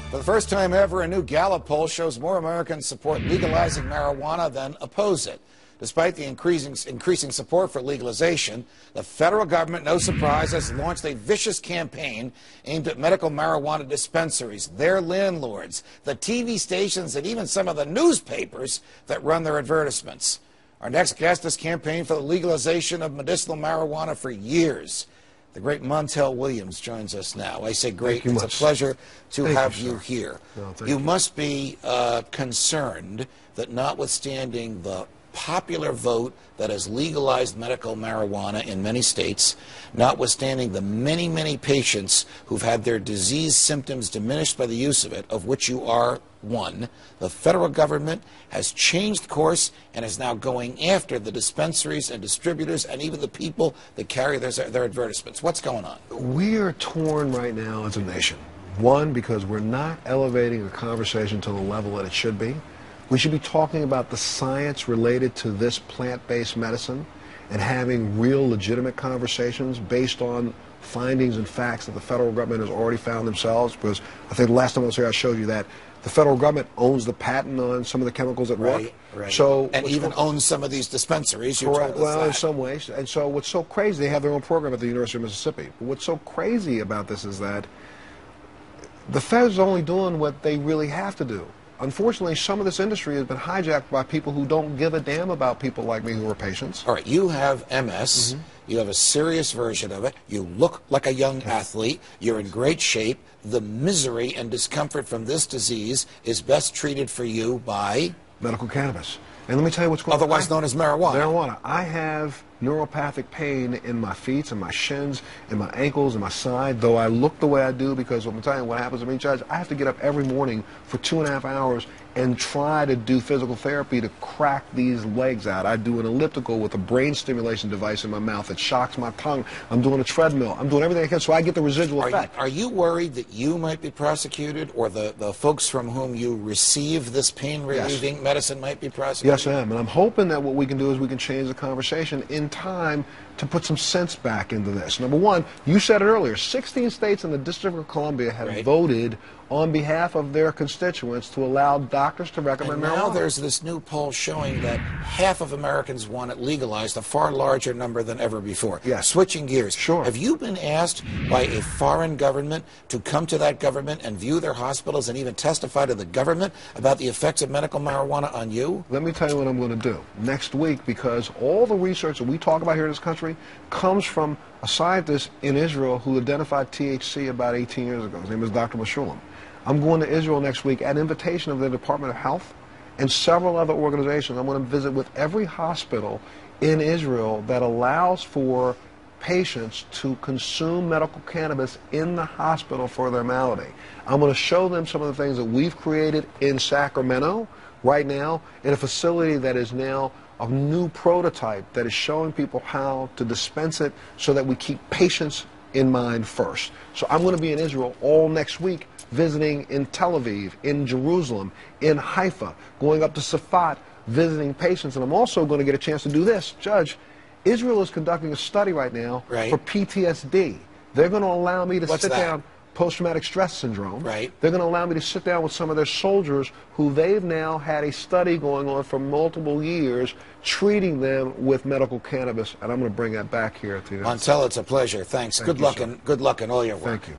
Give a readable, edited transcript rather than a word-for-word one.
For the first time ever, a new Gallup poll shows more Americans support legalizing marijuana than oppose it. Despite the increasing support for legalization, the federal government, no surprise, has launched a vicious campaign aimed at medical marijuana dispensaries, their landlords, the TV stations, and even some of the newspapers that run their advertisements. Our next guest has campaigned for the legalization of medicinal marijuana for years. The great Montel Williams joins us now. I say great. It's a pleasure to have you here. You must be concerned that notwithstanding the popular vote that has legalized medical marijuana in many states, notwithstanding the many, many patients who've had their disease symptoms diminished by the use of it, of which you are one, the federal government has changed course and is now going after the dispensaries and distributors and even the people that carry their advertisements. What's going on? We are torn right now as a nation. One, because we're not elevating the conversation to the level that it should be. We should be talking about the science related to this plant-based medicine and having real legitimate conversations based on findings and facts that the federal government has already found themselves. Because I think the last time I was here I showed you that the federal government owns the patent on some of the chemicals at work. Right. So, and even owns some of these dispensaries. Correct. Well, in some ways. And so what's so crazy, they have their own program at the University of Mississippi. But what's so crazy about this is that the feds are only doing what they really have to do. Unfortunately, some of this industry has been hijacked by people who don't give a damn about people like me who are patients. All right, you have MS. You have a serious version of it. You look like a young athlete. You're in great shape. The misery and discomfort from this disease is best treated for you by medical cannabis. And let me tell you what's going on. Otherwise known as marijuana. Marijuana. I have neuropathic pain in my feet and my shins and my ankles and my side, though I look the way I do because I'm telling you what happens to me, Judge. I have to get up every morning for 2.5 hours and try to do physical therapy to crack these legs out. I do an elliptical with a brain stimulation device in my mouth that shocks my tongue. I'm doing a treadmill. I'm doing everything I can so I get the residual effect. Are you worried that you might be prosecuted or the folks from whom you receive this pain-relieving medicine might be prosecuted? Yes, I am. And I'm hoping that what we can do is we can change the conversation in time to put some sense back into this. Number one, you said it earlier, 16 states and the District of Columbia have voted on behalf of their constituents to allow doctors to recommend marijuana. Now there's this new poll showing that half of Americans want it legalized, a far larger number than ever before. Yes. Switching gears. Sure. Have you been asked by a foreign government to come to that government and view their hospitals and even testify to the government about the effects of medical marijuana on you? Let me tell you what I'm going to do next week, because all the research that we talk about here in this country comes from a scientist in Israel who identified THC about 18 years ago. His name is Dr. Meshulam. I'm going to Israel next week at invitation of the Department of Health and several other organizations. I'm going to visit with every hospital in Israel that allows for patients to consume medical cannabis in the hospital for their malady. I'm going to show them some of the things that we've created in Sacramento right now in a facility that is now a new prototype that is showing people how to dispense it so that we keep patients in mind first. So I'm going to be in Israel all next week, visiting in Tel Aviv, in Jerusalem, in Haifa, going up to Safat, visiting patients. And I'm also going to get a chance to do this. Judge, Israel is conducting a study right now for PTSD. They're going to allow me to sit down, post-traumatic stress syndrome. They're going to allow me to sit down with some of their soldiers who they've now had a study going on for multiple years, treating them with medical cannabis. And I'm going to bring that back here to you. Montel, it's a pleasure. Thanks. Good luck in all your work. Thank you.